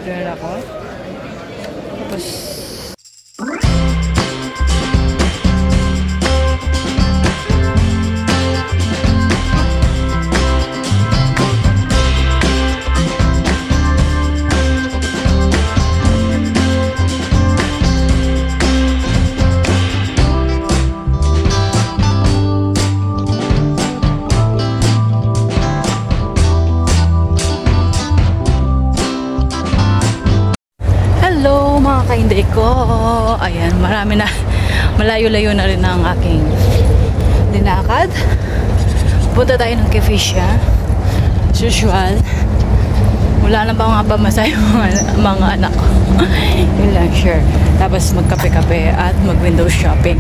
Order ako. Tapos mga kainday ko. Ayan, marami na. Malayo-layo na rin ang aking dinakad. Punta tayo ng Kefisya. As usual. Wala na ba mga pamasahe mga anak ko. Yun lang, sure. Tapos magkape-kape at mag-window shopping.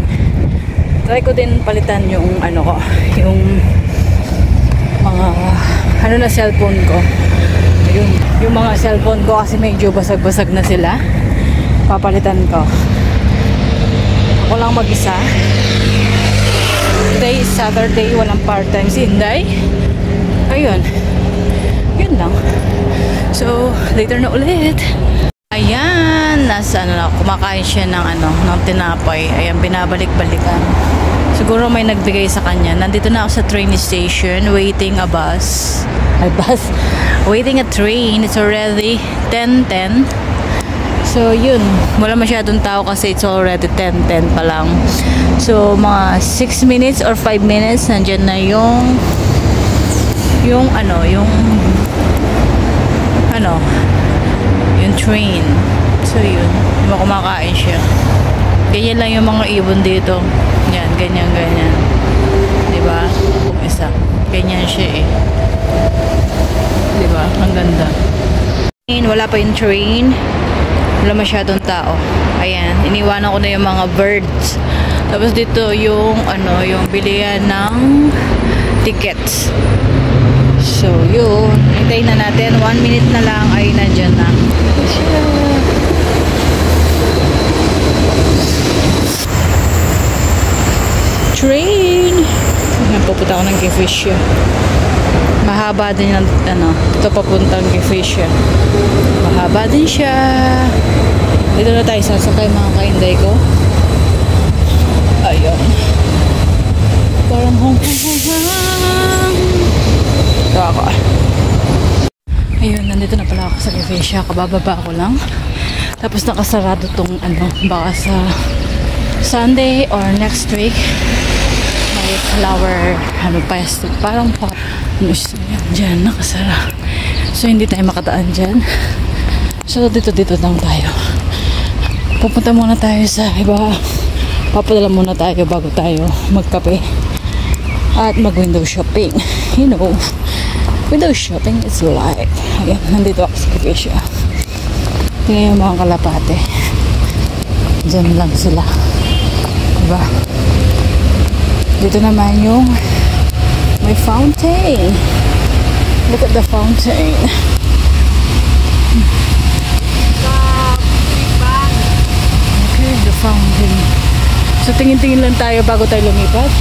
Try ko din palitan yung ano ko. Yung mga ano na cellphone ko. Yung mga cellphone ko kasi medyo basag-basag na sila. Papalitan ko. Ako lang mag-isa. Today is Saturday. Walang part-time si Inday. Ayun. Yun lang. So, later na ulit. Ayan. Nasa ano na. Kumakain siya ng tinapay. Ayan, binabalik-balikan. Siguro may nagbigay sa kanya. Nandito na ako sa train station. Waiting a bus. Ay, bus. Waiting a train. It's already 10:10. So, yun. Wala masyadong tao kasi it's already 10:10 pa lang. So, mga 6 minutes or 5 minutes, nandyan na yung train. So, yun. Kumakain siya. Ganyan lang yung mga ibon dito. Yan, ganyan. Diba? Kung isa. Ganyan siya eh. Diba? Ang ganda. Wala pa yung train. Wala masyadong tao. Ayan, iniwanan ko na yung mga birds. Tapos dito yung yung bilihan ng tickets. So, yun. Hintayin na natin. 1 minute na lang ay nandyan na. Train! Ayan, pupunta ako ng Kefisya. Mahaba din yung ito papuntang Kefisya. Mahaba din siya. Dito na tayo sasakay mga kainday ko. Ayun. Parang hong. Ito ako. Ayun, nandito na pala ako sa Kefisya. Kabababa ko lang. Tapos nakasarado tong baka sa Sunday or next week. May flower festival. Parang dyan, nakasara. So, hindi tayo makataan dyan. So, dito lang tayo. Pupunta muna tayo sa iba. Papadala muna tayo bago tayo magkape. At mag-window shopping. You know, window shopping is life. Ayan, nandito ako sa Kefisya. Tingnan yung mga kalapate. Dyan lang sila. Diba? Dito naman yung may fountain. Look at the fountain. Okay, the fountain. So, tingin-tingin lang tayo bago tayo lumipat.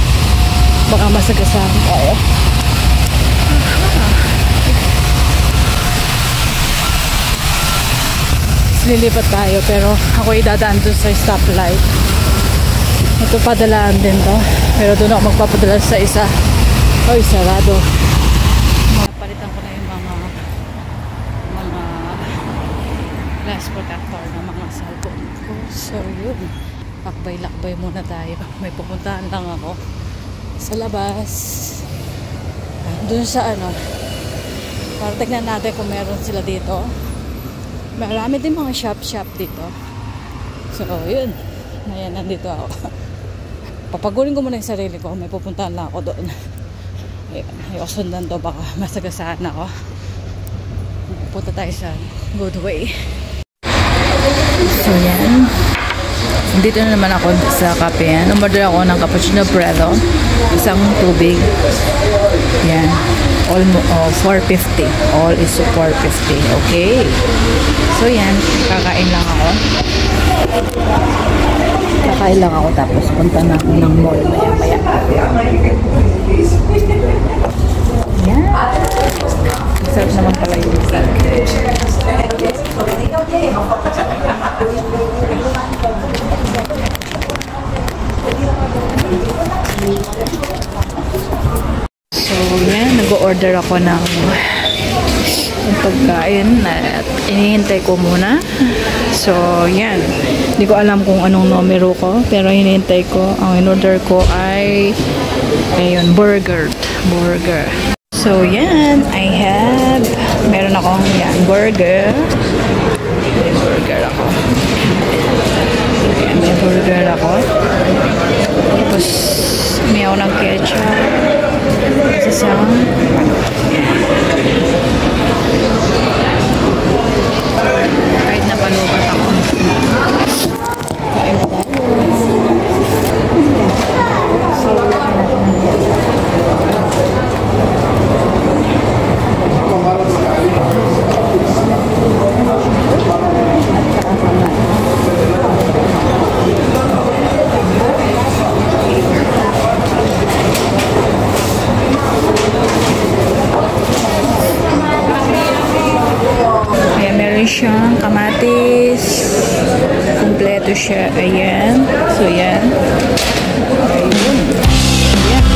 Baka masagasaan tayo. Lilipat tayo, pero ako idadaan dun sa stoplight. Ito padalaan din to. Pero doon ako magpapadala sa isa. Oy, sarado. Palitan ko na yung mga glass protector ng mga cellphone ko. So, yun. Lakbay-lakbay muna tayo. May pupuntahan lang ako sa labas. Doon sa para tignan natin kung meron sila dito. Marami din mga shop dito. So, yun. Ayan, nandito ako. Papagurin ko muna yung sarili ko. May pupuntahan lang ako doon. Ayoko sundan to, baka masagasaan ako. Punta tayo sa good way. So yan, dito na naman ako sa kape. Umorder ako ng cappuccino preto, isang tubig. Yan, all 450. All is 450. Okay. So yan, kakain lang ako. Tapos punta na ako ng mall maya. Yan. Masarap naman pala yung isa. nag-order ako ng pagkain at inihintay ko muna. So, yan. Hindi ko alam kung anong numero ko, pero hinihintay ko. Ang in-order ko ay ayun, burger. So, yan. Meron akong yan, burger. May burger ako. Ayan, may burger ako. Tapos, may ako ng ketchup. Isang kahit napalubat ako. Kain na tayo. Ayan, meron siyang kamatis. Kompleto siya. Ayan. So, yan. Ayun. Ayan.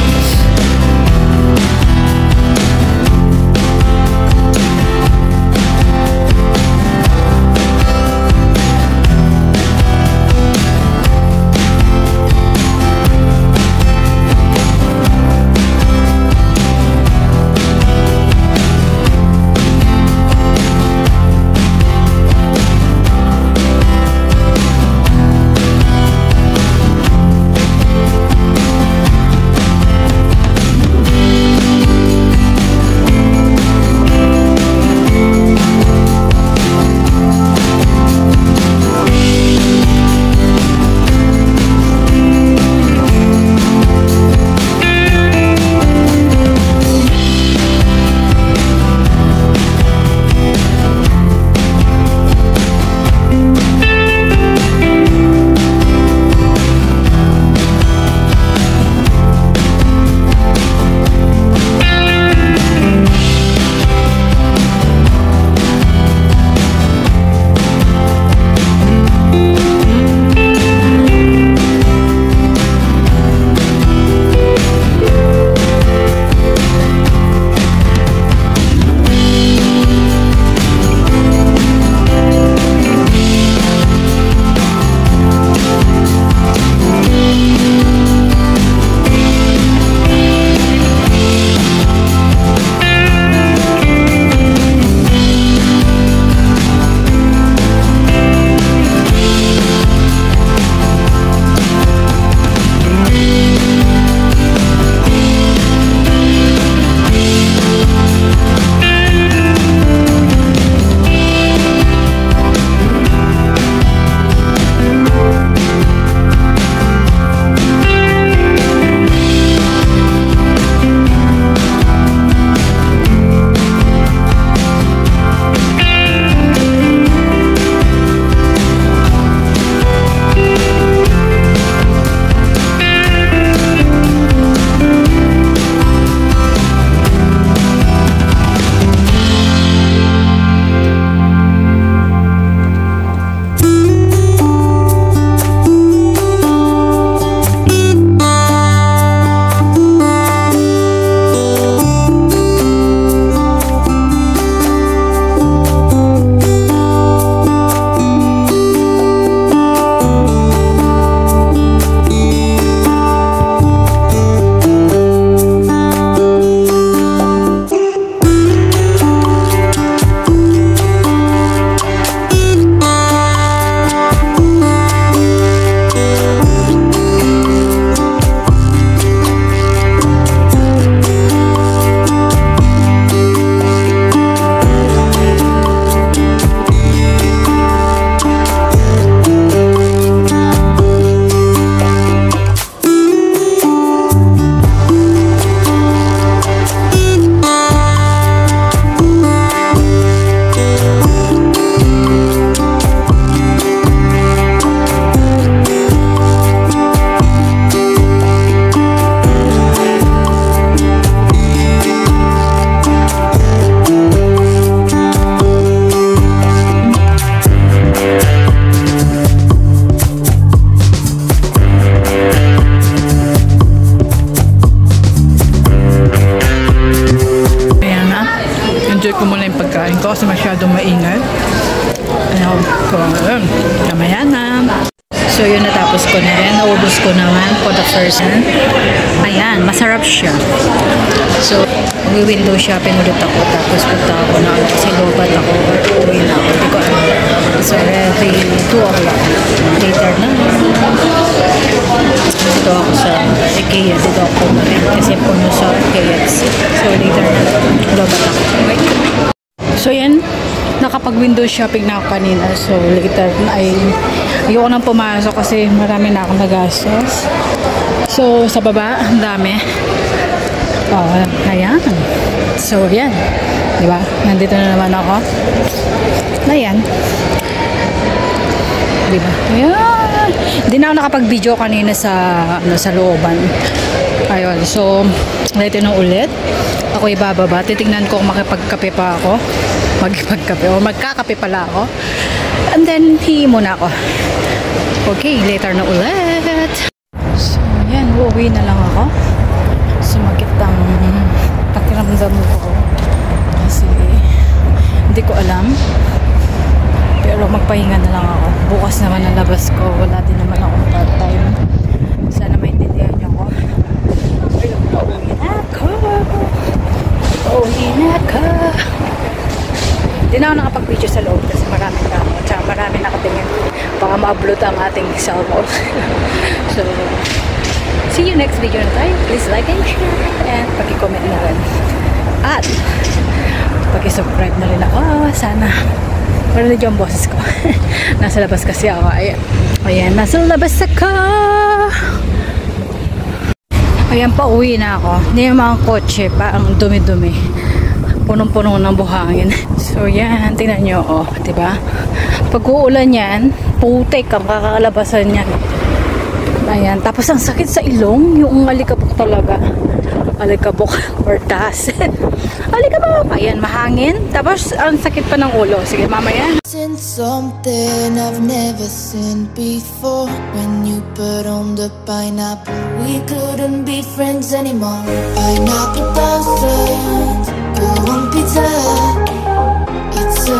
Kamaya na. So yun, natapos ko na rin. Naubos ko naman for the first one. Ayan, masarap siya. So, window shopping ulit ako. Tapos punta ako na kasi lobat ako. Uwi na ako. Hindi ko alam. So, already 2 o'clock. Later na. Dito ako sa IKEA. Dito ako na rin. Kasi puno sa KFC. So, later na. Lobat ako. Okay. So, yan. Nakapag-window shopping na ako kanina. So, later na ay ayoko nang pumasok kasi marami na akong nagastos. So, sa baba, ang dami. Ayan. So, yan. Diba? Nandito na naman ako. Ayan. Diba? Ayan. Hindi na ako nakapag-video kanina sa looban. Ayun. So, dito na ulit. Ako ibababa. Titignan ko kung makipagkape pa ako. Magkakape o magkakape pala ako. And then, hihi muna ako. Okay, later na ulit. So, yan. Uuwi na lang ako. Sumakit ang pakiramdam ko. Kasi, hindi ko alam. Pero magpahinga na lang ako. Bukas naman ang labas ko. Wala din naman akong part-time. Sana maintindihan niyo ko. Pero, pauwi na ako. Pauwi na ako. Hindi na ako nakapag-video sa loob kasi maraming tao. Tsaka marami nakatingin. Baka ma-upload ang ating cellphone. So, see you next video na tayo. Please like and share. And pag-comment na rin. At, pag-subscribe na rin ako. Sana. Marinig yung boses ko. Nasa labas kasi ako. Ayan, nasa labas ako. Ayan, pauwi na ako. Hindi yung mga kotse pa. Ang dumi-dumi. Punong-puno ng buhangin. So, yan. Tingnan nyo, oh. Diba? Pag uulan yan, putik ang kakalabasan niyan. Ayan. Tapos, ang sakit sa ilong. Yung alikabok talaga. Alikabok or tas. Alikabok. Ayan, mahangin. Tapos, ang sakit pa ng ulo. Sige, mamaya. Seen something I've never seen before. When you put on the pineapple, we couldn't be friends anymore. Pineapple thousands. Pizza. It's a